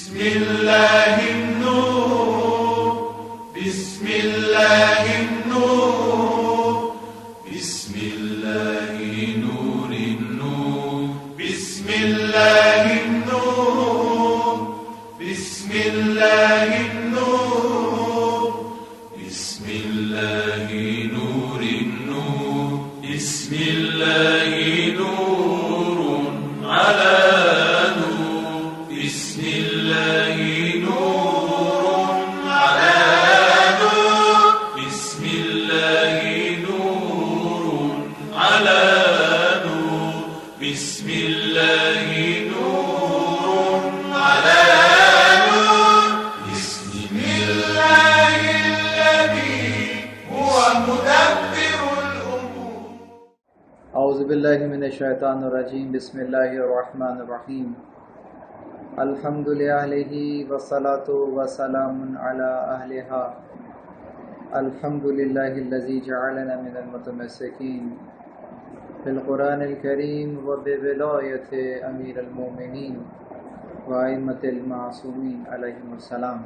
بسم الله النور بسم الله النور بسم الله نور النور بسم الله النور بسم الله النور بسم الله نور النور بسم الله نور على نور بسم الله نور على نور بسم الله نور على نور بسم الله نور على نور بسم الله الذي هو مدبر الأمور. اعوذ باللہ من الشیطان الرجیم. بسم اللہ الرحمن الرحیم. الحمد للہ والصلاة والسلام علی اہلہا. الحمد للہ الذی جعلنا من المتمسکین بالقرآن الکریم وبولایت امیر المومنین وائمۃ المعصومین علیہم السلام.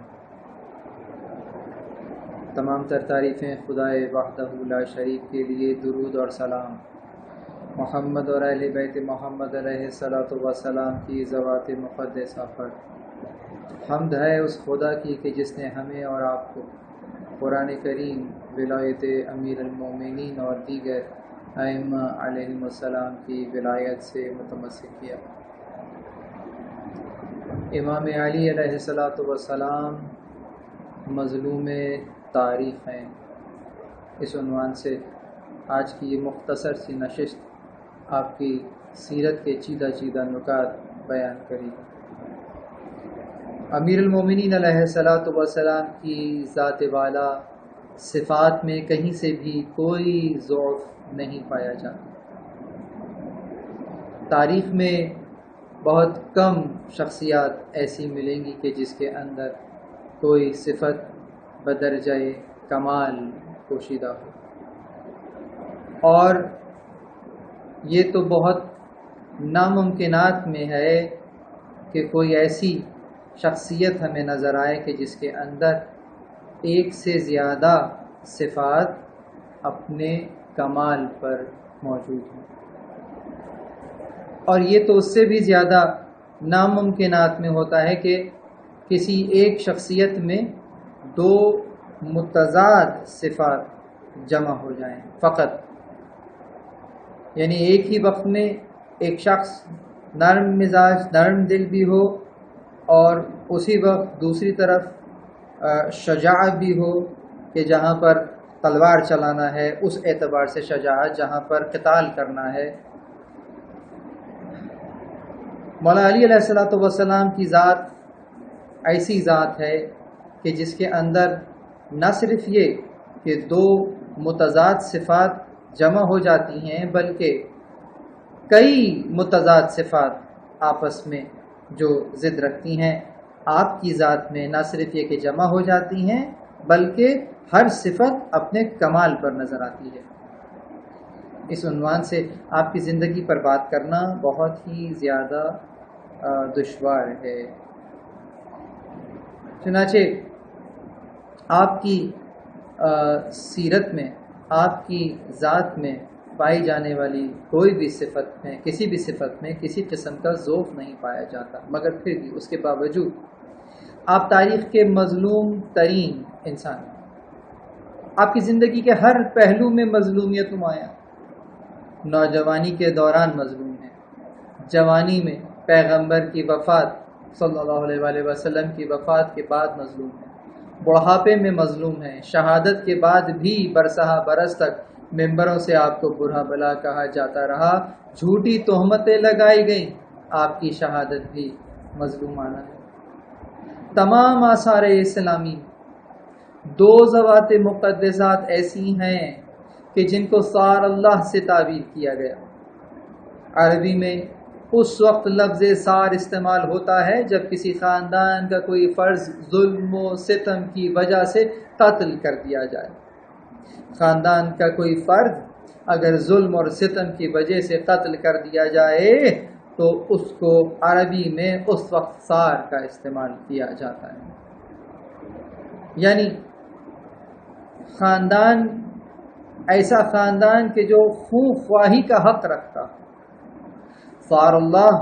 تمام تر تعریفیں خدائے وحدہ لا شریک کے لیے. درود اور سلام محمد اور اہل بیت محمد علیہ الصلوۃ والسلام کی ذوات مقدسہ پر. حمد ہے اس خدا کی کہ جس نے ہمیں اور آپ کو قرآن کریم، ولایت امیر المومنین اور دیگر ائمہ علیہم السلام کی ولایت سے متمسک کیا. امام علی علیہ الصلوۃ والسلام مظلوم تاریخ ہیں. اس عنوان سے آج کی یہ مختصر سی نشست آپ کی سیرت کے چیدہ چیدہ نکات بیان کری. امیر المومنین علیہ الصلوۃ والسلام کی ذات والا صفات میں کہیں سے بھی کوئی ضعف نہیں پایا جاتا. تاریخ میں بہت کم شخصیات ایسی ملیں گی کہ جس کے اندر کوئی صفت بدرجہ کمال پوشیدہ ہو. اور یہ تو بہت ناممکنات میں ہے کہ کوئی ایسی شخصیت ہمیں نظر آئے کہ جس کے اندر ایک سے زیادہ صفات اپنے کمال پر موجود ہوں. اور یہ تو اس سے بھی زیادہ ناممکنات میں ہوتا ہے کہ کسی ایک شخصیت میں دو متضاد صفات جمع ہو جائیں فقط. یعنی ایک ہی وقت میں ایک شخص نرم مزاج، نرم دل بھی ہو، اور اسی وقت دوسری طرف شجاعت بھی ہو کہ جہاں پر تلوار چلانا ہے اس اعتبار سے شجاعت، جہاں پر قتال کرنا ہے. مولا علی علیہ الصلوۃ والسلام کی ذات ایسی ذات ہے کہ جس کے اندر نہ صرف یہ کہ دو متضاد صفات جمع ہو جاتی ہیں بلکہ کئی متضاد صفات آپس میں جو ضد رکھتی ہیں آپ کی ذات میں نہ صرف یہ کہ جمع ہو جاتی ہیں بلکہ ہر صفت اپنے کمال پر نظر آتی ہے. اس عنوان سے آپ کی زندگی پر بات کرنا بہت ہی زیادہ دشوار ہے. چنانچہ آپ کی سیرت میں، آپ کی ذات میں پائی جانے والی کوئی بھی صفت میں، کسی بھی صفت میں کسی قسم کا ذوف نہیں پایا جاتا، مگر پھر بھی اس کے باوجود آپ تاریخ کے مظلوم ترین انسان. آپ کی زندگی کے ہر پہلو میں مظلومیت نمایاں. نوجوانی کے دوران مظلوم ہیں، جوانی میں پیغمبر کی وفات صلی اللہ علیہ وآلہ وسلم کی وفات کے بعد مظلوم ہیں، بڑھاپے میں مظلوم ہیں، شہادت کے بعد بھی برسہ برس تک ممبروں سے آپ کو برا بلا کہا جاتا رہا، جھوٹی تہمتیں لگائی گئیں، آپ کی شہادت بھی مظلومانہ ہے. تمام آثار اسلامی دو ذوات مقدسات ایسی ہیں کہ جن کو سار اللہ سے تعبیر کیا گیا. عربی میں اس وقت لفظ سار استعمال ہوتا ہے جب کسی خاندان کا کوئی فرد ظلم و ستم کی وجہ سے قتل کر دیا جائے. خاندان کا کوئی فرد اگر ظلم اور ستم کی وجہ سے قتل کر دیا جائے تو اس کو عربی میں اس وقت صار کا استعمال کیا جاتا ہے، یعنی خاندان، ایسا خاندان کہ جو خون خواہی کا حق رکھتا۔ صار اللہ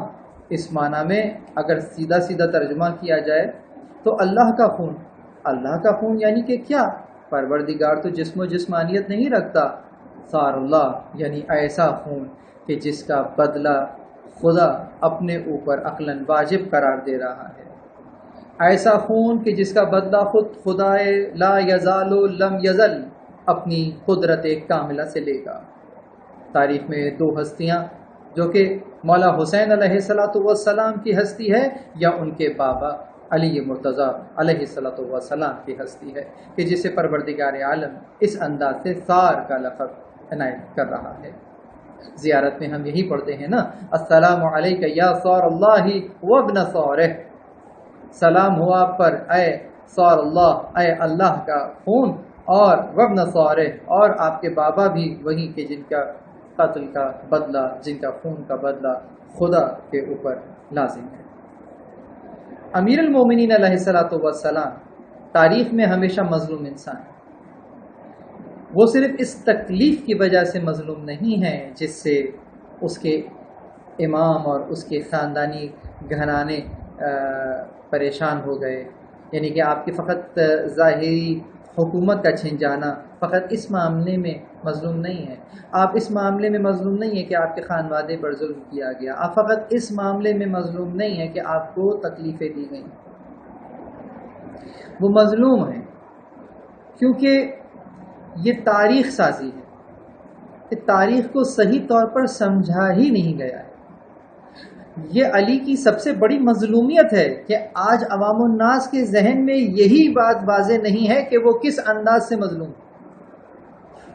اس معنی میں اگر سیدھا سیدھا ترجمہ کیا جائے تو اللہ کا خون، اللہ کا خون یعنی کہ کیا؟ پروردگار تو جسم و جسمانیت نہیں رکھتا، صار اللہ یعنی ایسا خون کہ جس کا بدلہ خدا اپنے اوپر عقلاً واجب قرار دے رہا ہے، ایسا خون کہ جس کا بدلہ خود خدائے لا یزال و لم یزل اپنی قدرت کاملہ سے لے گا۔ تاریخ میں دو ہستیاں جو کہ مولا حسین علیہ السلام کی ہستی ہے یا ان کے بابا علی مرتضیٰ علیہ السلام کی ہستی ہے کہ جسے پروردگار عالم اس انداز سے صار کا لقب عنایت کر رہا ہے۔ زیارت میں ہم یہی پڑھتے ہیں نا، السلام علیک یا صار اللہ وابن صارہ، سلام ہو آپ پر اے صار اللہ، اے اللہ کا خون، اور وابن صارہ، اور آپ کے بابا بھی وہی کہ جن کا قتل کا بدلہ، جن کا خون کا بدلہ خدا کے اوپر لازم ہے۔ امیر المومنین علیہ السلام تاریخ میں ہمیشہ مظلوم انسان ہے۔ وہ صرف اس تکلیف کی وجہ سے مظلوم نہیں ہے جس سے اس کے امام اور اس کے خاندانی گھرانے پریشان ہو گئے، یعنی کہ آپ کی فقط ظاہری حکومت کا چھن جانا فقط اس معاملے میں مظلوم نہیں ہے، آپ اس معاملے میں مظلوم نہیں ہے کہ آپ کے خانوادے پر ظلم کیا گیا، آپ فقط اس معاملے میں مظلوم نہیں ہے کہ آپ کو تکلیفیں دی گئیں، وہ مظلوم ہیں کیونکہ یہ تاریخ سازی ہے، یہ تاریخ کو صحیح طور پر سمجھا ہی نہیں گیا ہے۔ یہ علی کی سب سے بڑی مظلومیت ہے کہ آج عوام الناس کے ذہن میں یہی بات واضح نہیں ہے کہ وہ کس انداز سے مظلوم ہے،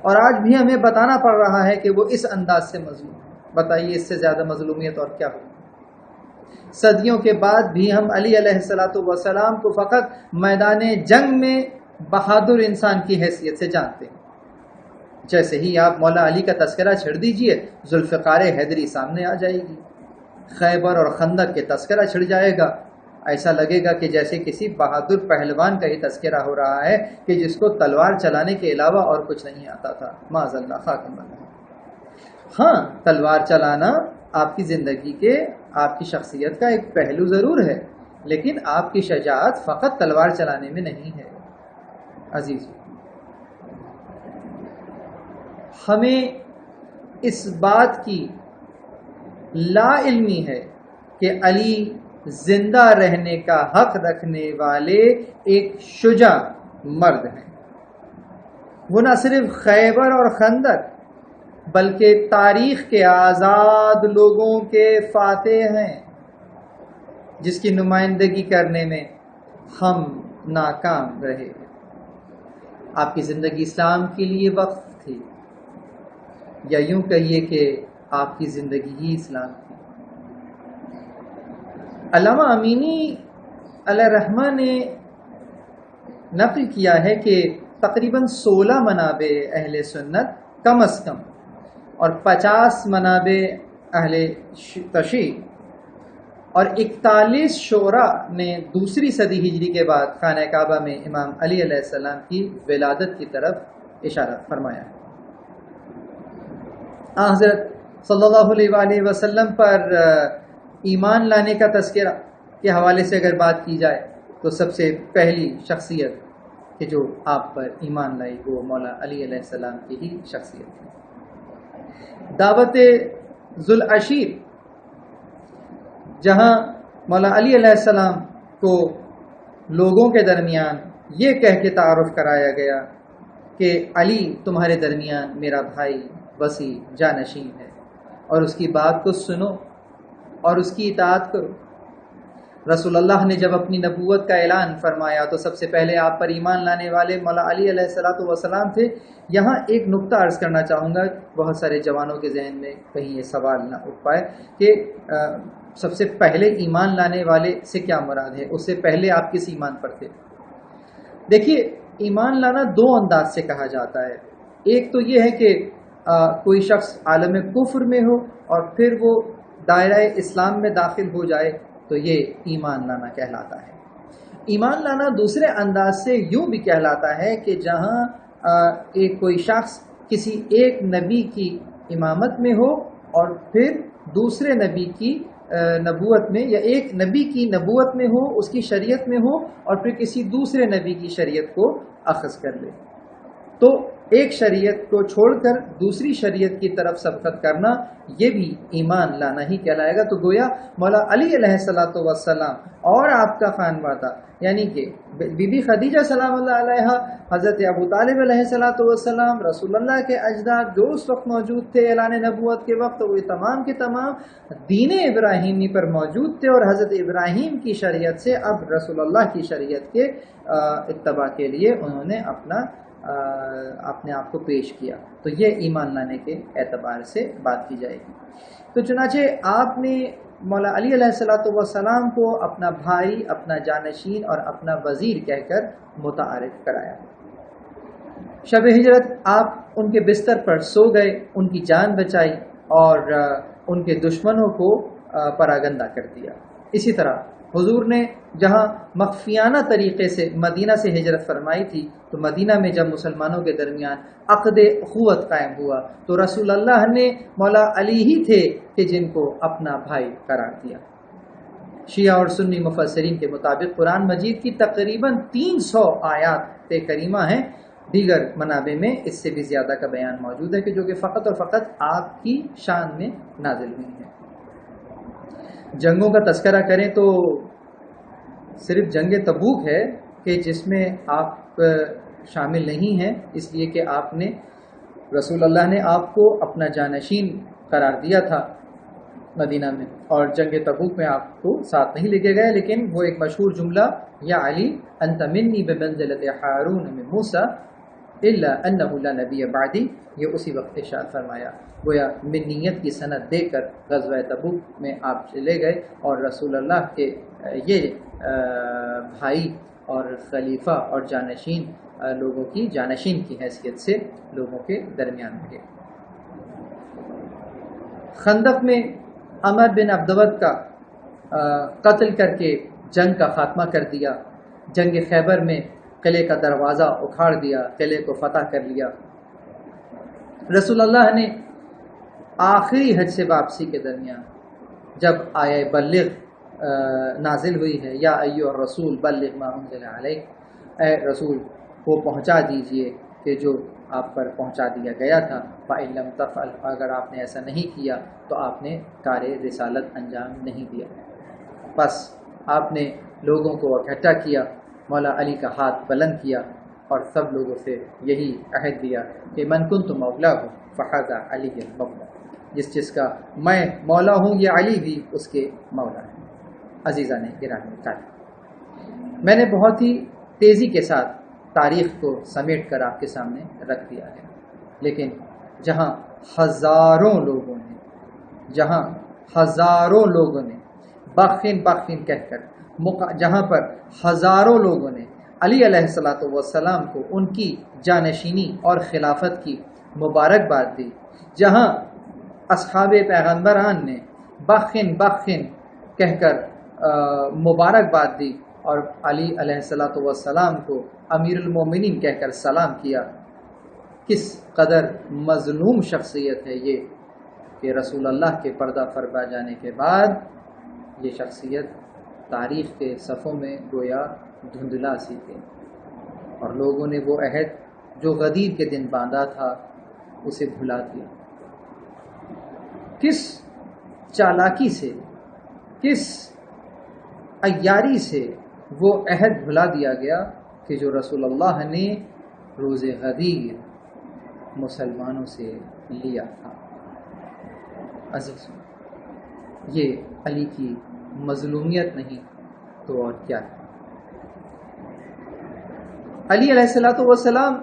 اور آج بھی ہمیں بتانا پڑ رہا ہے کہ وہ اس انداز سے مظلوم ہے۔ بتائیے اس سے زیادہ مظلومیت اور کیا ہوگی؟ صدیوں کے بعد بھی ہم علی علیہ السلام کو فقط میدان جنگ میں بہادر انسان کی حیثیت سے جانتے ہیں۔ جیسے ہی آپ مولا علی کا تذکرہ چھڑ دیجئے، ذوالفقار حیدری سامنے آ جائے گی، خیبر اور خندق کے تذکرہ چھڑ جائے گا، ایسا لگے گا کہ جیسے کسی بہادر پہلوان کا ہی تذکرہ ہو رہا ہے کہ جس کو تلوار چلانے کے علاوہ اور کچھ نہیں آتا تھا، معاذ اللہ خاکم اللہ۔ ہاں، تلوار چلانا آپ کی زندگی کے، آپ کی شخصیت کا ایک پہلو ضرور ہے، لیکن آپ کی شجاعت فقط تلوار چلانے میں نہیں ہے۔ عزیز، ہمیں اس بات کی لا علمی ہے کہ علی زندہ رہنے کا حق رکھنے والے ایک شجاع مرد ہیں۔ وہ نہ صرف خیبر اور خندق بلکہ تاریخ کے آزاد لوگوں کے فاتح ہیں، جس کی نمائندگی کرنے میں ہم ناکام رہے۔ آپ کی زندگی اسلام کے لیے وقف تھی، یا یوں کہیے کہ آپ کی زندگی ہی اسلام تھی۔ علامہ امینی علیہ الرحمہ نے نقل کیا ہے کہ تقریباً 16 منابع اہل سنت کم از کم اور 50 منابع اہل تشیع اور 41 شعراء نے دوسری صدی ہجری کے بعد خانہ کعبہ میں امام علی علیہ السلام کی ولادت کی طرف اشارہ فرمایا ہے۔ حضرت صلی اللہ علیہ وآلہ وسلم پر ایمان لانے کا تذکرہ کے حوالے سے اگر بات کی جائے تو سب سے پہلی شخصیت کہ جو آپ پر ایمان لائی وہ مولا علی علیہ السلام کی ہی شخصیت ہے۔ دعوت ذوالعشیر، جہاں مولا علی علیہ السلام کو لوگوں کے درمیان یہ کہہ کے تعارف کرایا گیا کہ علی تمہارے درمیان میرا بھائی وسیع جانشین ہے، اور اس کی بات کو سنو اور اس کی اطاعت کرو۔ رسول اللہ نے جب اپنی نبوت کا اعلان فرمایا تو سب سے پہلے آپ پر ایمان لانے والے مولا علی علیہ السلام تھے۔ یہاں ایک نقطہ عرض کرنا چاہوں گا، بہت سارے جوانوں کے ذہن میں کہیں یہ سوال نہ اٹھ پائے کہ سب سے پہلے ایمان لانے والے سے کیا مراد ہے، اس سے پہلے آپ کس ایمان پر تھے؟ دیکھیے، ایمان لانا دو انداز سے کہا جاتا ہے۔ ایک تو یہ ہے کہ کوئی شخص عالم کفر میں ہو اور پھر وہ دائرہ اسلام میں داخل ہو جائے تو یہ ایمان لانا کہلاتا ہے۔ ایمان لانا دوسرے انداز سے یوں بھی کہلاتا ہے کہ جہاں کوئی شخص کسی ایک نبی کی امامت میں ہو اور پھر دوسرے نبی کی نبوت میں، یا ایک نبی کی نبوت میں ہو، اس کی شریعت میں ہو، اور پھر کسی دوسرے نبی کی شریعت کو اخذ کر لے، تو ایک شریعت کو چھوڑ کر دوسری شریعت کی طرف سبقت کرنا یہ بھی ایمان لانا ہی کہلائے گا۔ تو گویا مولا علی علیہ الصلوۃ والسلام اور آپ کا خانوادہ، یعنی کہ بی بی خدیجہ سلام اللہ علیہا، حضرت ابو طالب علیہ الصلوۃ والسلام، رسول اللہ کے اجداد جو اس وقت موجود تھے اعلان نبوت کے وقت، وہ تمام کے تمام دین ابراہیمی پر موجود تھے، اور حضرت ابراہیم کی شریعت سے اب رسول اللہ کی شریعت کے اتباع کے لیے انہوں نے اپنے آپ کو پیش کیا۔ تو یہ ایمان لانے کے اعتبار سے بات کی جائے گی۔ تو چنانچہ آپ نے مولا علی علیہ الصلوۃ والسلام کو اپنا بھائی، اپنا جانشین اور اپنا وزیر کہہ کر متعارف کرایا۔ شب ہجرت آپ ان کے بستر پر سو گئے، ان کی جان بچائی اور ان کے دشمنوں کو پراگندہ کر دیا۔ اسی طرح حضور نے جہاں مخفیانہ طریقے سے مدینہ سے ہجرت فرمائی تھی، تو مدینہ میں جب مسلمانوں کے درمیان عقد اخوت قائم ہوا تو رسول اللہ نے مولا علی ہی تھے کہ جن کو اپنا بھائی قرار دیا۔ شیعہ اور سنی مفسرین کے مطابق قرآن مجید کی تقریباً 300 آیات کریمہ ہیں، دیگر منابع میں اس سے بھی زیادہ کا بیان موجود ہے کہ جو کہ فقط اور فقط آپ کی شان میں نازل ہوئی ہیں۔ جنگوں کا تذکرہ کریں تو صرف جنگ تبوک ہے کہ جس میں آپ شامل نہیں ہیں، اس لیے کہ آپ نے رسول اللہ نے آپ کو اپنا جانشین قرار دیا تھا مدینہ میں، اور جنگ تبوک میں آپ کو ساتھ نہیں لے کے گئے، لیکن وہ ایک مشہور جملہ یا علی انت منی بمنزلۃ ہارون من موسیٰ الا انہ لا نبی بعدی، یہ اسی وقت ارشاد فرمایا۔ گویا منیت کی سند دے کر غزوہ تبوک میں آپ چلے گئے اور رسول اللہ کے یہ بھائی اور خلیفہ اور جانشین لوگوں کی جانشین کی حیثیت سے لوگوں کے درمیان رہے۔ خندق میں عمر بن عبدود کا قتل کر کے جنگ کا خاتمہ کر دیا۔ جنگ خیبر میں قلعے کا دروازہ اکھاڑ دیا، قلعے کو فتح کر لیا۔ رسول اللہ نے آخری حج سے واپسی کے درمیان جب آیہ بلغ نازل ہوئی ہے، یا ایھا الرسول بلغ ما انزل علیک، اے رسول وہ پہنچا دیجئے کہ جو آپ پر پہنچا دیا گیا تھا، فإن لم تفعل، اگر آپ نے ایسا نہیں کیا تو آپ نے کار رسالت انجام نہیں دیا۔ بس آپ نے لوگوں کو اکٹھا کیا، مولا علی کا ہاتھ بلند کیا اور سب لوگوں سے یہی عہد دیا کہ من کنت مولا ہوں فہذا علی مولا، جس کا میں مولا ہوں یہ علی بھی اس کے مولا ہے۔ عزیزان گرامی، میں نے بہت ہی تیزی کے ساتھ تاریخ کو سمیٹ کر آپ کے سامنے رکھ دیا ہے، لیکن جہاں ہزاروں لوگوں نے بخن کہہ کر، جہاں پر ہزاروں لوگوں نے علی علیہ الصلوۃ والسلام کو ان کی جانشینی اور خلافت کی مبارکباد دی، جہاں اصحاب پیغمبران نے بخن کہہ کر مبارکباد دی اور علی علیہ الصلوۃ والسلام کو امیر المومنین کہہ کر سلام کیا، کس قدر مظلوم شخصیت ہے یہ کہ رسول اللہ کے پردہ فرما جانے کے بعد یہ شخصیت تاریخ کے صفوں میں گویا دھندلا سی تھی، اور لوگوں نے وہ عہد جو غدیر کے دن باندھا تھا اسے بھلا دیا۔ کس چالاکی سے، کس عیاری سے وہ عہد بھلا دیا گیا کہ جو رسول اللہ نے روز غدیر مسلمانوں سے لیا تھا۔ عزیز، یہ علی کی مظلومیت نہیں تو اور کیا ہے؟ علی علیہ الصلوۃ والسلام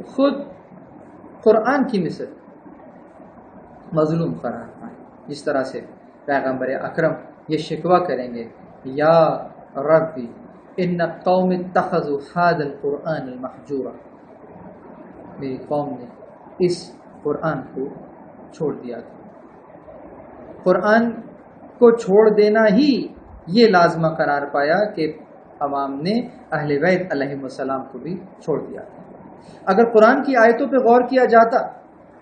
خود قرآن کی مثل مظلوم قرار پائے، جس طرح سے پیغمبر اکرم یہ شکوہ کریں گے، یا ربی ان قوم اتخذوا هذا القرآن المحجورا، میری قوم نے اس قرآن کو چھوڑ دیا تھا۔ قرآن کو چھوڑ دینا ہی یہ لازمہ قرار پایا کہ عوام نے اہل بیت علیہم السلام کو بھی چھوڑ دیا. اگر قرآن کی آیتوں پہ غور کیا جاتا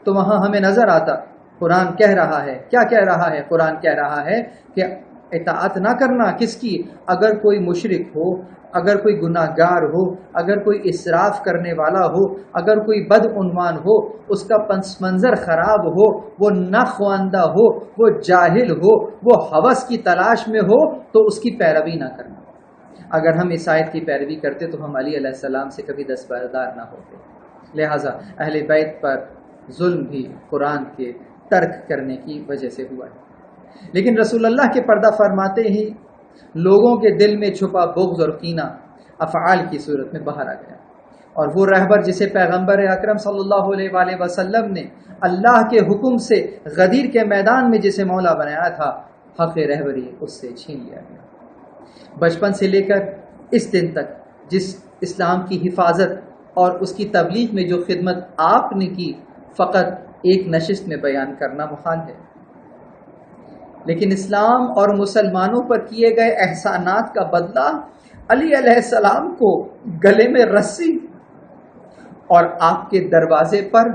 تو وہاں ہمیں نظر آتا قرآن کہہ رہا ہے، کیا کہہ رہا ہے؟ قرآن کہہ رہا ہے کہ اطاعت نہ کرنا کس کی؟ اگر کوئی مشرک ہو، اگر کوئی گناہ گار ہو، اگر کوئی اسراف کرنے والا ہو، اگر کوئی بدعنوان ہو، اس کا پس منظر خراب ہو، وہ ناخواندہ ہو، وہ جاہل ہو، وہ ہوس کی تلاش میں ہو، تو اس کی پیروی نہ کرنا. اگر ہم اس آیت کی پیروی کرتے تو ہم علی علیہ السلام سے کبھی دستبردار نہ ہوتے. لہٰذا اہل بیت پر ظلم بھی قرآن کے ترک کرنے کی وجہ سے ہوا ہے. لیکن رسول اللہ کے پردہ فرماتے ہی لوگوں کے دل میں چھپا بغض اور کینہ افعال کی صورت میں باہر آ گیا، اور وہ رہبر جسے پیغمبر اکرم صلی اللہ علیہ وآلہ وسلم نے اللہ کے حکم سے غدیر کے میدان میں جسے مولا بنایا تھا، حق رہبری اس سے چھین لیا گیا. بچپن سے لے کر اس دن تک جس اسلام کی حفاظت اور اس کی تبلیغ میں جو خدمت آپ نے کی، فقط ایک نشست میں بیان کرنا محال ہے. لیکن اسلام اور مسلمانوں پر کیے گئے احسانات کا بدلہ علی علیہ السلام کو گلے میں رسی اور آپ کے دروازے پر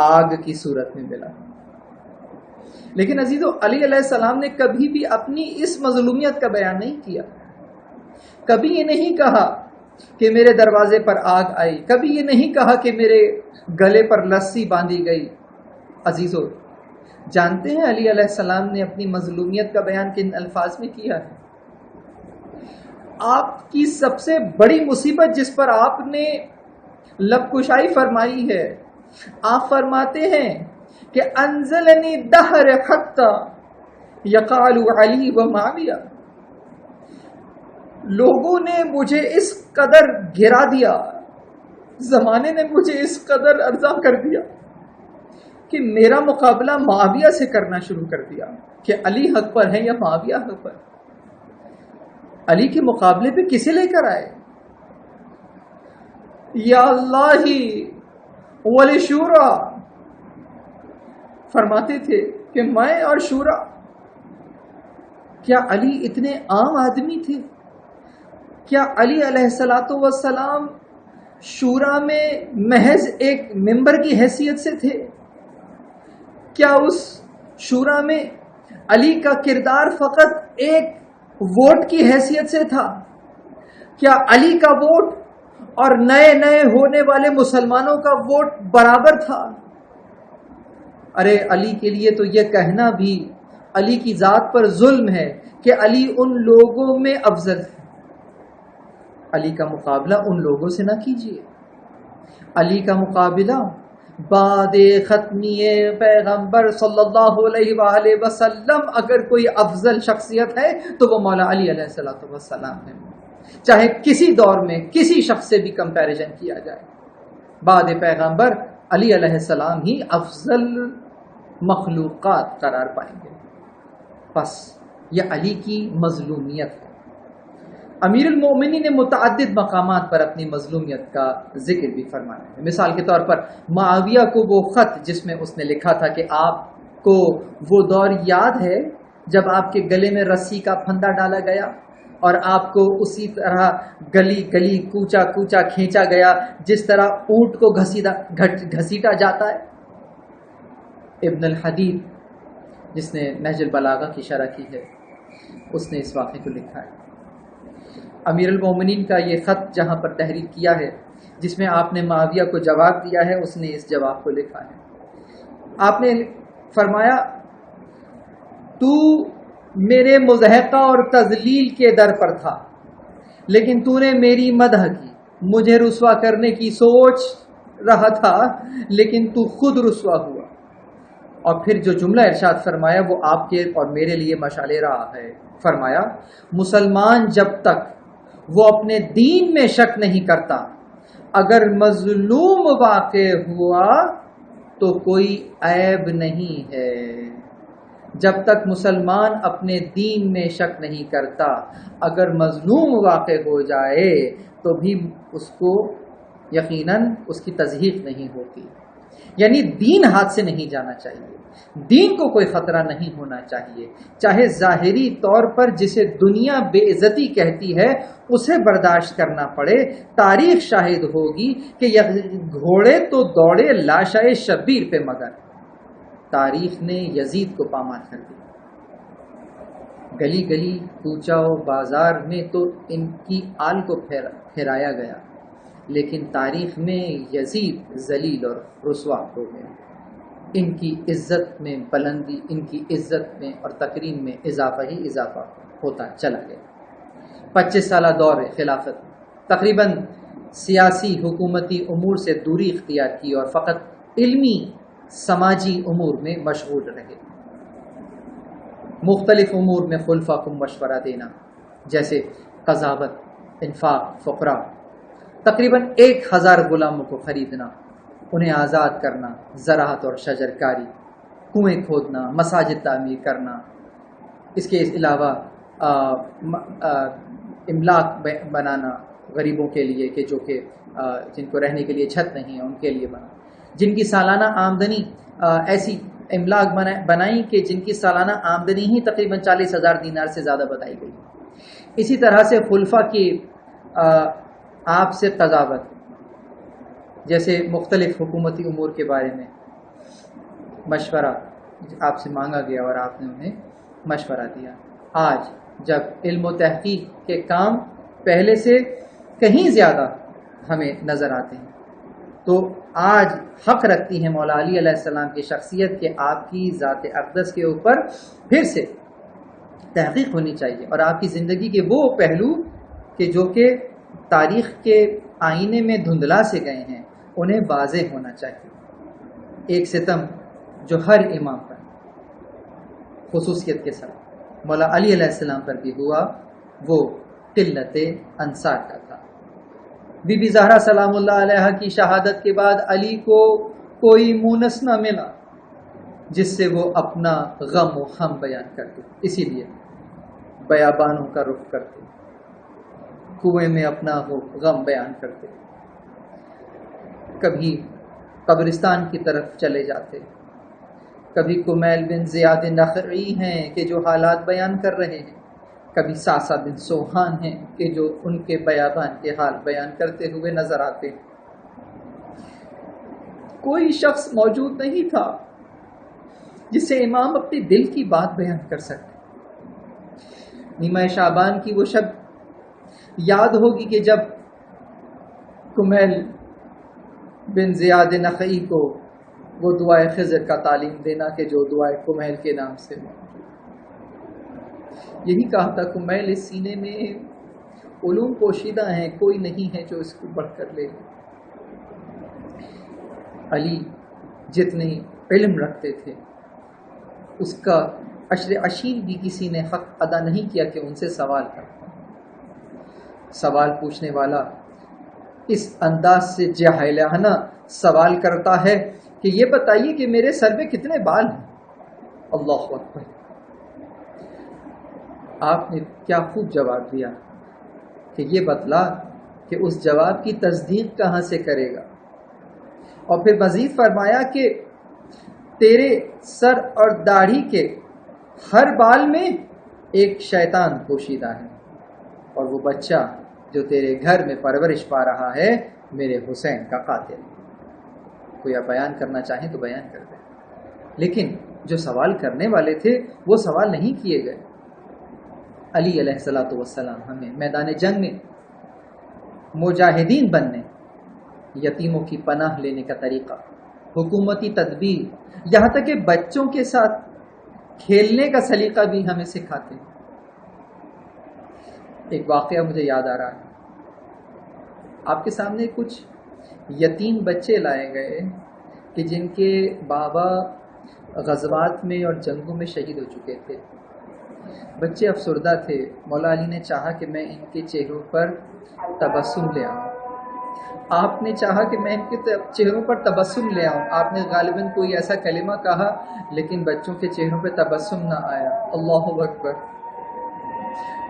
آگ کی صورت میں ملا. لیکن عزیزو، علی علیہ السلام نے کبھی بھی اپنی اس مظلومیت کا بیان نہیں کیا. کبھی یہ نہیں کہا کہ میرے دروازے پر آگ آئی، کبھی یہ نہیں کہا کہ میرے گلے پر رسی باندھی گئی. عزیزو، جانتے ہیں علی علیہ السلام نے اپنی مظلومیت کا بیان کن الفاظ میں کیا ہے؟ آپ کی سب سے بڑی مصیبت جس پر آپ نے لب کشائی فرمائی ہے، آپ فرماتے ہیں کہ انزلنی دہر حتی یقال علی و معاویہ، لوگوں نے مجھے اس قدر گرا دیا، زمانے نے مجھے اس قدر ارزاں کر دیا کہ میرا مقابلہ معاویہ سے کرنا شروع کر دیا کہ علی حق پر ہے یا معاویہ حق پر. علی کے مقابلے پہ کسے لے کر آئے؟ یا اللہ ولی شورا، فرماتے تھے کہ میں اور شورا. کیا علی اتنے عام آدمی تھے؟ کیا علی علیہ السلام شورا میں محض ایک ممبر کی حیثیت سے تھے؟ کیا اس شورا میں علی کا کردار فقط ایک ووٹ کی حیثیت سے تھا؟ کیا علی کا ووٹ اور نئے نئے ہونے والے مسلمانوں کا ووٹ برابر تھا؟ ارے علی کے لیے تو یہ کہنا بھی علی کی ذات پر ظلم ہے کہ علی ان لوگوں میں افضل ہے. علی کا مقابلہ ان لوگوں سے نہ کیجیے. علی کا مقابلہ بعد ختمی پیغمبر صلی اللہ علیہ وآلہ وسلم اگر کوئی افضل شخصیت ہے تو وہ مولا علی علیہ السلام ہے. چاہے کسی دور میں کسی شخص سے بھی کمپیریزن کیا جائے، بعد پیغمبر علی علیہ السلام ہی افضل مخلوقات قرار پائیں گے. بس یہ علی کی مظلومیت ہے. امیر المومنین نے متعدد مقامات پر اپنی مظلومیت کا ذکر بھی فرمایا ہے. مثال کے طور پر معاویہ کو وہ خط جس میں اس نے لکھا تھا کہ آپ کو وہ دور یاد ہے جب آپ کے گلے میں رسی کا پھندا ڈالا گیا اور آپ کو اسی طرح گلی گلی کوچا کوچا کھینچا گیا جس طرح اونٹ کو گھسیٹا جاتا ہے. ابن الحدید جس نے نہج البلاغہ کی شرح کی ہے، اس نے اس واقعے کو لکھا ہے. امیر المومنین کا یہ خط جہاں پر تحریر کیا ہے، جس میں آپ نے معاویہ کو جواب دیا ہے، اس نے اس جواب کو لکھا ہے. آپ نے فرمایا، تو میرے مضحکہ اور تذلیل کے در پر تھا، لیکن تو نے میری مدح کی. مجھے رسوا کرنے کی سوچ رہا تھا لیکن تو خود رسوا ہوا. اور پھر جو جملہ ارشاد فرمایا وہ آپ کے اور میرے لیے مشعل راہ ہے. فرمایا، مسلمان جب تک وہ اپنے دین میں شک نہیں کرتا، اگر مظلوم واقع ہوا تو کوئی عیب نہیں ہے. جب تک مسلمان اپنے دین میں شک نہیں کرتا، اگر مظلوم واقع ہو جائے تو بھی اس کو یقیناً اس کی تصحیح نہیں ہوتی. یعنی دین ہاتھ سے نہیں جانا چاہیے، دین کو کوئی خطرہ نہیں ہونا چاہیے، چاہے ظاہری طور پر جسے دنیا بے عزتی کہتی ہے اسے برداشت کرنا پڑے۔ تاریخ شاہد ہوگی کہ گھوڑے تو دوڑے لاشائے شبیر پہ، مگر تاریخ نے یزید کو پامال کر دیا۔ گلی گلی کوچہ و بازار میں تو ان کی آل کو پھیرایا گیا، لیکن تاریخ میں یزید ذلیل اور رسوا ہو گیا۔ ان کی عزت میں بلندی، ان کی عزت میں اور تکریم میں اضافہ ہی اضافہ ہوتا چلا گیا۔ 25 سالہ دور خلافت تقریباً سیاسی حکومتی امور سے دوری اختیار کی اور فقط علمی سماجی امور میں مشغول رہے۔ مختلف امور میں خلفاء کو مشورہ دینا، جیسے قضاوت، انفاق، فقراء، تقریباً 1000 غلاموں کو خریدنا، انہیں آزاد کرنا، زراعت اور شجرکاری، کنویں کھودنا، مساجد تعمیر کرنا، اس کے علاوہ املاک بنانا غریبوں کے لیے کہ جو کہ جن کو رہنے کے لیے چھت نہیں ہے ان کے لیے بنا، جن کی سالانہ آمدنی ایسی املاک بنائی کہ جن کی سالانہ آمدنی ہی تقریباً 40,000 دینار سے زیادہ بتائی گئی۔ اسی طرح سے خلفاء کی آپ سے قضاوت، جیسے مختلف حکومتی امور کے بارے میں مشورہ آپ سے مانگا گیا اور آپ نے انہیں مشورہ دیا۔ آج جب علم و تحقیق کے کام پہلے سے کہیں زیادہ ہمیں نظر آتے ہیں تو آج حق رکھتی ہے مولا علی علیہ السلام کی شخصیت کہ آپ کی ذات اقدس کے اوپر پھر سے تحقیق ہونی چاہیے، اور آپ کی زندگی کے وہ پہلو کہ جو کہ تاریخ کے آئینے میں دھندلا سے گئے ہیں انہیں واضح ہونا چاہیے۔ ایک ستم جو ہر امام پر خصوصیت کے ساتھ مولا علی علیہ السلام پر بھی ہوا وہ قلت انصار کا تھا۔ بی بی زہرا سلام اللہ علیہ کی شہادت کے بعد علی کو کوئی مونس نہ ملا جس سے وہ اپنا غم و ہم بیان کرتے، اسی لیے بیابانوں کا رخ کرتے، کنویں میں اپنا وہ غم بیان کرتے، کبھی قبرستان کی طرف چلے جاتے، کبھی کمیل بن زیاد نخعی ہیں کہ جو حالات بیان کر رہے ہیں، کبھی ساسا بن سوہان ہیں کہ جو ان کے بیابان کے حال بیان کرتے ہوئے نظر آتے۔ کوئی شخص موجود نہیں تھا جس سے امام اپنے دل کی بات بیان کر سکتے۔ نیمہ شعبان کی وہ شب یاد ہوگی کہ جب کمیل بن زیاد نخعی کو وہ دعائے خضر کا تعلیم دینا کہ جو دعائے کمیل کے نام سے یہی کہا تھا، کمیل اس سینے میں علوم پوشیدہ ہیں، کوئی نہیں ہے جو اس کو بڑھ کر لے۔ علی جتنے علم رکھتے تھے اس کا عشر عشیر بھی کسی نے حق ادا نہیں کیا کہ ان سے سوال کرتا۔ سوال پوچھنے والا اس انداز سے جاہلانہ سوال کرتا ہے کہ یہ بتائیے کہ میرے سر میں کتنے بال ہیں؟ اللہ اکبر! آپ نے کیا خوب جواب دیا کہ یہ بتلا کہ اس جواب کی تصدیق کہاں سے کرے گا، اور پھر مزید فرمایا کہ تیرے سر اور داڑھی کے ہر بال میں ایک شیطان پوشیدہ ہے، اور وہ بچہ جو تیرے گھر میں پرورش پا رہا ہے میرے حسین کا قاتل۔ کوئی آپ بیان کرنا چاہیں تو بیان کر دیں، لیکن جو سوال کرنے والے تھے وہ سوال نہیں کیے گئے۔ علی علیہ الصلوۃ والسلام ہمیں میدان جنگ میں مجاہدین بننے، یتیموں کی پناہ لینے کا طریقہ، حکومتی تدبیر، یہاں تک کہ بچوں کے ساتھ کھیلنے کا سلیقہ بھی ہمیں سکھاتے ہیں۔ ایک واقعہ مجھے یاد آ رہا ہے، آپ کے سامنے کچھ یتیم بچے لائے گئے کہ جن کے بابا غزوات میں اور جنگوں میں شہید ہو چکے تھے۔ بچے افسردہ تھے، مولا علی نے چاہا کہ میں ان کے چہروں پر تبسم لے آؤں۔ آپ نے چاہا کہ میں ان کے چہروں پر تبسم لے آؤں، آپ نے غالباً کوئی ایسا کلمہ کہا لیکن بچوں کے چہروں پہ تبسم نہ آیا۔ اللہ اکبر!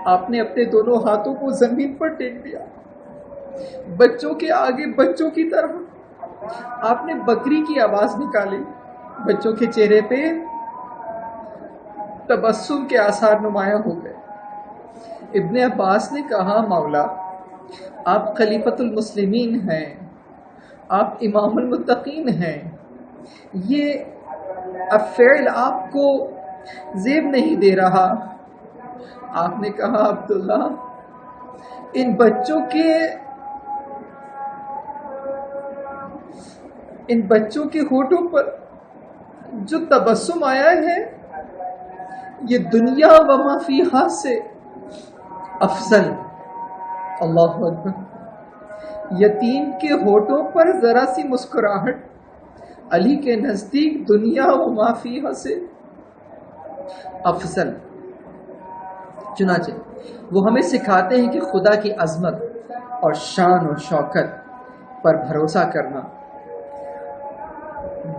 آپ نے اپنے دونوں ہاتھوں کو زمین پر ٹیک دیا، بچوں کے آگے بچوں کی طرف آپ نے بکری کی آواز نکالی، بچوں کے چہرے پہ تبسم کے آثار نمایاں ہو گئے۔ ابن عباس نے کہا مولا آپ خلیفۃ المسلمین ہیں، آپ امام المتقین ہیں، یہ فعل آپ کو زیب نہیں دے رہا۔ آپ نے کہا عبداللہ ان بچوں کے ہونٹوں پر جو تبسم آیا ہے یہ دنیا و ما فیہا سے افضل۔ اللہ اکبر۔ یتیم کے ہونٹوں پر ذرا سی مسکراہٹ علی کے نزدیک دنیا و ما فیہا سے افضل۔ چنانچہ وہ ہمیں سکھاتے ہیں کہ خدا کی عظمت اور شان و شوکت پر بھروسہ کرنا۔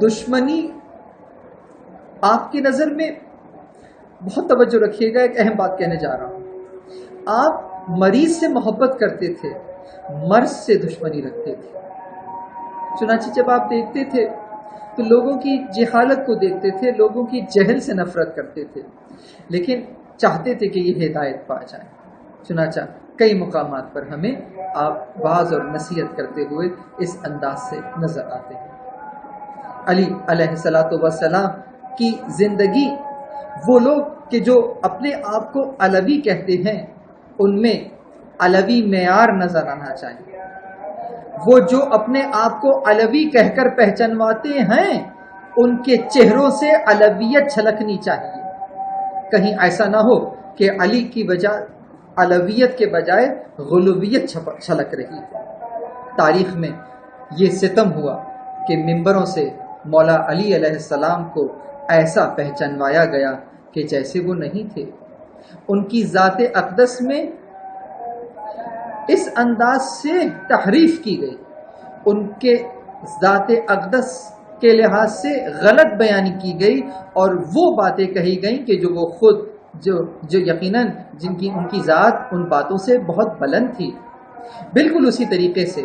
دشمنی آپ کی نظر میں بہت توجہ رکھیے گا، ایک اہم بات کہنے جا رہا ہوں۔ آپ مریض سے محبت کرتے تھے، مرض سے دشمنی رکھتے تھے۔ چنانچہ جب آپ دیکھتے تھے تو لوگوں کی جہالت کو دیکھتے تھے، لوگوں کی جہل سے نفرت کرتے تھے، لیکن چاہتے تھے کہ یہ ہدایت پا جائیں۔ چنانچہ کئی مقامات پر ہمیں آپ واعظ اور نصیحت کرتے ہوئے اس انداز سے نظر آتے ہیں۔ علی علیہ الصلوۃ والسلام کی زندگی، وہ لوگ کہ جو اپنے آپ کو علوی کہتے ہیں ان میں علوی معیار نظر آنا چاہیے۔ وہ جو اپنے آپ کو علوی کہہ کر پہچانواتے ہیں ان کے چہروں سے علویت چھلکنی چاہیے۔ کہیں ایسا نہ ہو کہ علی کی وجہ علویت کے بجائے غلویت چھلک رہی ہے۔ تاریخ میں یہ ستم ہوا کہ ممبروں سے مولا علی علیہ السلام کو ایسا پہچانوایا گیا کہ جیسے وہ نہیں تھے۔ ان کی ذات اقدس میں اس انداز سے تحریف کی گئی، ان کے ذات اقدس کے لحاظ سے غلط بیانی کی گئی، اور وہ باتیں کہی گئیں کہ جو وہ خود جو یقیناً ان کی ذات ان باتوں سے بہت بلند تھی۔ بالکل اسی طریقے سے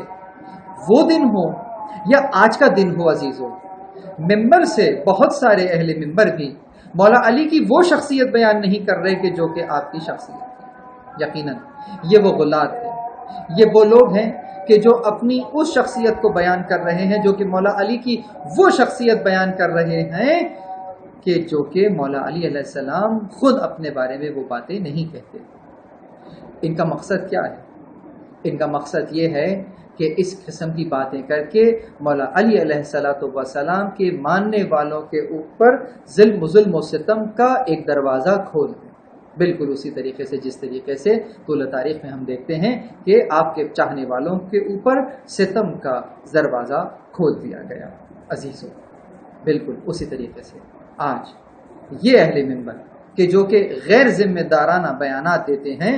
وہ دن ہو یا آج کا دن ہو عزیزو، ممبر سے بہت سارے اہل ممبر بھی مولا علی کی وہ شخصیت بیان نہیں کر رہے کہ جو کہ آپ کی شخصیت ہے۔ یقیناً یہ وہ غلات ہیں، یہ وہ لوگ ہیں کہ جو اپنی اس شخصیت کو بیان کر رہے ہیں جو کہ مولا علی کی وہ شخصیت بیان کر رہے ہیں کہ جو کہ مولا علی علیہ السلام خود اپنے بارے میں وہ باتیں نہیں کہتے۔ ان کا مقصد کیا ہے؟ ان کا مقصد یہ ہے کہ اس قسم کی باتیں کر کے مولا علی علیہ السلام کے ماننے والوں کے اوپر ظلم و ستم کا ایک دروازہ کھول دیں۔ بالکل اسی طریقے سے جس طریقے سے طول تاریخ میں ہم دیکھتے ہیں کہ آپ کے چاہنے والوں کے اوپر ستم کا دروازہ کھول دیا گیا۔ عزیزو، بالکل اسی طریقے سے آج یہ اہل منبر کہ جو کہ غیر ذمہ دارانہ بیانات دیتے ہیں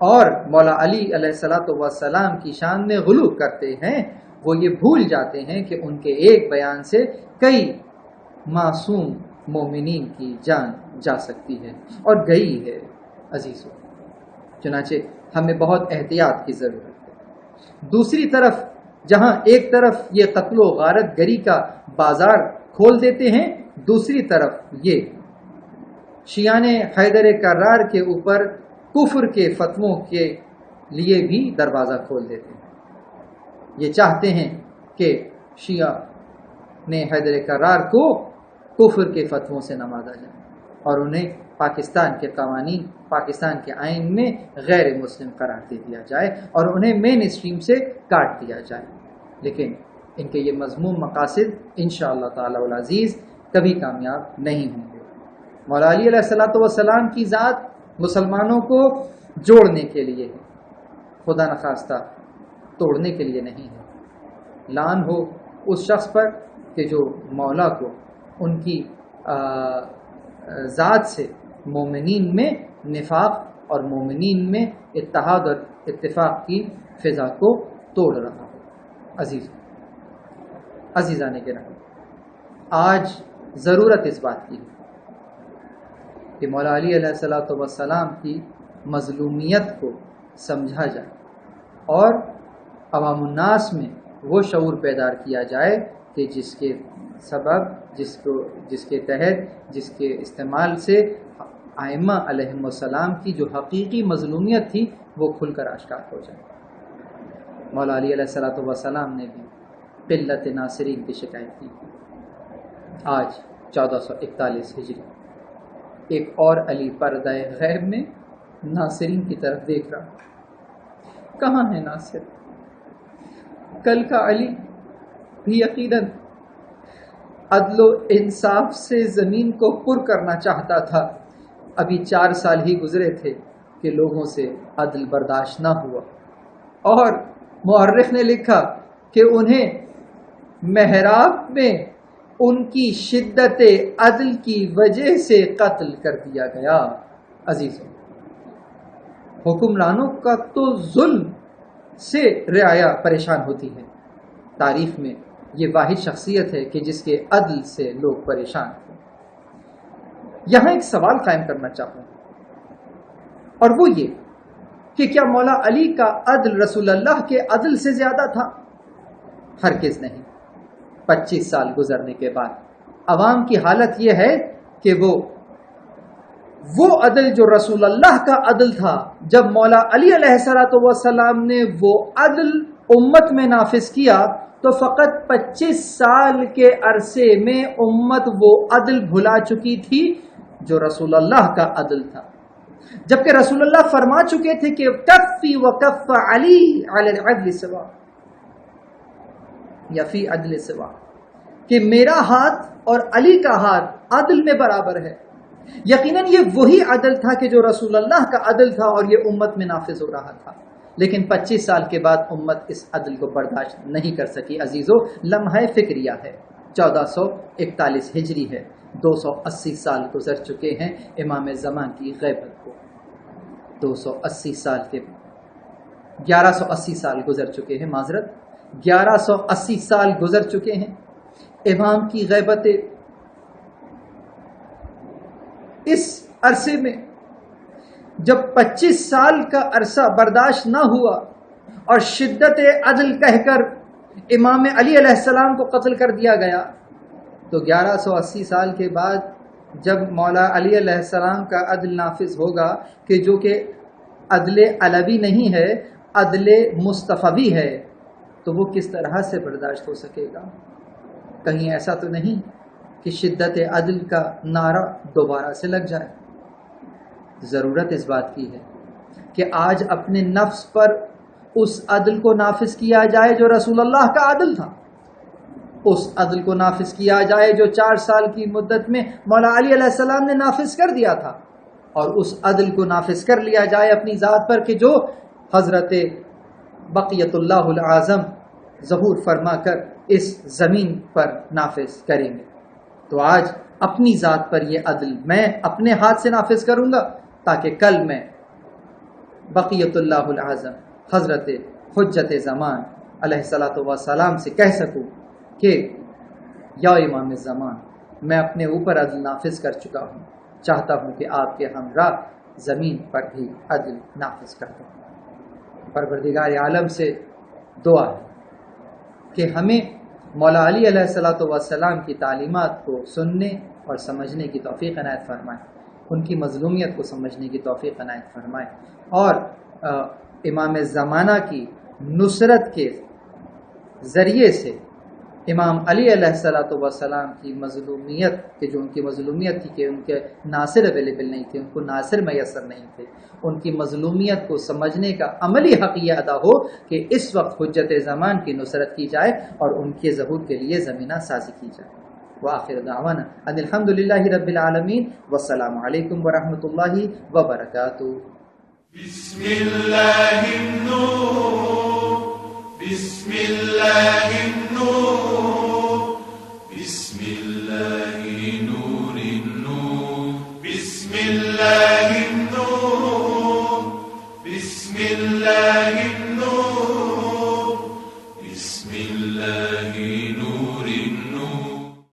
اور مولا علی علیہ السلام کی شان میں غلو کرتے ہیں، وہ یہ بھول جاتے ہیں کہ ان کے ایک بیان سے کئی معصوم مومنین کی جان جا سکتی ہے اور گئی ہے۔ عزیزو، چنانچہ ہمیں بہت احتیاط کی ضرورت ہے۔ دوسری طرف جہاں ایک طرف یہ قتل و غارت گری کا بازار کھول دیتے ہیں، دوسری طرف یہ شیعان حیدر کرار کے اوپر کفر کے فتووں کے لیے بھی دروازہ کھول دیتے ہیں۔ یہ چاہتے ہیں کہ شیعہ نے حیدر کرار کو کفر کے فتووں سے نوازا جائے اور انہیں پاکستان کے قوانین، پاکستان کے آئین میں غیر مسلم قرار دے دیا جائے اور انہیں مین اسٹریم سے کاٹ دیا جائے۔ لیکن ان کے یہ مذموم مقاصد انشاءاللہ تعالی العزیز کبھی کامیاب نہیں ہوں گے۔ مولا علی علیہ السلام کی ذات مسلمانوں کو جوڑنے کے لیے ہے، خدا نخواستہ توڑنے کے لیے نہیں ہے۔ لعن ہو اس شخص پر کہ جو مولا کو ان کی ذات سے مومنین میں نفاق اور مومنین میں اتحاد اور اتفاق کی فضا کو توڑ رہا ہو۔ عزیزان کرام، آج ضرورت اس بات کی ہے کہ مولا علی علیہ السلام کی مظلومیت کو سمجھا جائے اور عوام الناس میں وہ شعور بیدار کیا جائے کہ جس کے سبب جس کے تحت جس کے استعمال سے ائمہ علیہم السلام کی جو حقیقی مظلومیت تھی وہ کھل کر آشکار ہو جائے۔ مولا علی علیہ السلام نے بھی قلت ناصرین کی شکایت کی۔ آج 1441 ہجری ایک اور علی پردہ غیب میں ناصرین کی طرف دیکھ رہا۔ کہاں ہے ناصر؟ کل کا علی بھی یقیناً عدل و انصاف سے زمین کو پر کرنا چاہتا تھا۔ ابھی 4 سال ہی گزرے تھے کہ لوگوں سے عدل برداشت نہ ہوا، اور مورخ نے لکھا کہ انہیں محراب میں ان کی شدت عدل کی وجہ سے قتل کر دیا گیا۔ عزیزوں، حکمرانوں کا تو ظلم سے رعایا پریشان ہوتی ہے۔ تاریخ میں یہ واحد شخصیت ہے کہ جس کے عدل سے لوگ پریشان ہیں۔ یہاں ایک سوال قائم کرنا چاہوں، اور وہ یہ کہ کیا مولا علی کا عدل رسول اللہ کے عدل سے زیادہ تھا؟ ہرگز نہیں۔ 25 سال گزرنے کے بعد عوام کی حالت یہ ہے کہ وہ عدل جو رسول اللہ کا عدل تھا، جب مولا علی علیہ السلام نے وہ عدل امت میں نافذ کیا تو فقط 25 سال کے عرصے میں امت وہ عدل بھلا چکی تھی جو رسول اللہ کا عدل تھا، جبکہ رسول اللہ فرما چکے تھے کہ کفی وکف علی علی العدل سوا، یا فی عدل سوا، کہ میرا ہاتھ اور علی کا ہاتھ عدل میں برابر ہے۔ یقیناً یہ وہی عدل تھا کہ جو رسول اللہ کا عدل تھا اور یہ امت میں نافذ ہو رہا تھا، لیکن 25 سال کے بعد امت اس عدل کو برداشت نہیں کر سکی۔ عزیزو، لمحہ فکریہ ہے، 1441 ہجری ہے، 280 سال گزر چکے ہیں امام زمان کی غیبت کو۔ 280 سال کے 1180 سال گزر چکے ہیں، معذرت 1180 سال گزر چکے ہیں امام کی غیبت۔ اس عرصے میں جب 25 سال کا عرصہ برداشت نہ ہوا اور شدت عدل کہہ کر امام علی علیہ السلام کو قتل کر دیا گیا، تو 1180 سال کے بعد جب مولا علی علیہ السلام کا عدل نافذ ہوگا، کہ جو کہ عدل علوی نہیں ہے، عدل مصطفوی ہے، تو وہ کس طرح سے برداشت ہو سکے گا؟ کہیں ایسا تو نہیں کہ شدت عدل کا نعرہ دوبارہ سے لگ جائے؟ ضرورت اس بات کی ہے کہ آج اپنے نفس پر اس عدل کو نافذ کیا جائے جو رسول اللہ کا عدل تھا، اس عدل کو نافذ کیا جائے جو 4 سال کی مدت میں مولا علی علیہ السلام نے نافذ کر دیا تھا، اور اس عدل کو نافذ کر لیا جائے اپنی ذات پر کہ جو حضرت بقیت اللہ العظم ظہور فرما کر اس زمین پر نافذ کریں گے۔ تو آج اپنی ذات پر یہ عدل میں اپنے ہاتھ سے نافذ کروں گا، تاکہ کل میں بقیت اللہ العظم حضرت حجت زمان علیہ السلام سے کہہ سکوں کہ یا امام زمان، میں اپنے اوپر عدل نافذ کر چکا ہوں، چاہتا ہوں کہ آپ کے ہمراہ زمین پر بھی عدل نافذ کر دوں۔ پروردگار عالم سے دعا ہے کہ ہمیں مولا علی علیہ السلام کی تعلیمات کو سننے اور سمجھنے کی توفیق عنایت فرمائے، ان کی مظلومیت کو سمجھنے کی توفیق عنایت فرمائے، اور امام زمانہ کی نصرت کے ذریعے سے امام علی علیہ السلام کی مظلومیت، کہ جو ان کی مظلومیت تھی کہ ان کے ناصر اویلیبل نہیں تھے، ان کو ناصر میسر نہیں تھے، ان کی مظلومیت کو سمجھنے کا عملی حق یہ ادا ہو کہ اس وقت حجت زمان کی نصرت کی جائے اور ان کے ظہور کے لیے زمینہ سازی کی جائے۔ وآخر دعوانا ان الحمدللہ رب العالمین، والسلام علیکم ورحمۃ اللہ وبرکاتہ۔ بسم اللہ النور، بسم اللہ النور۔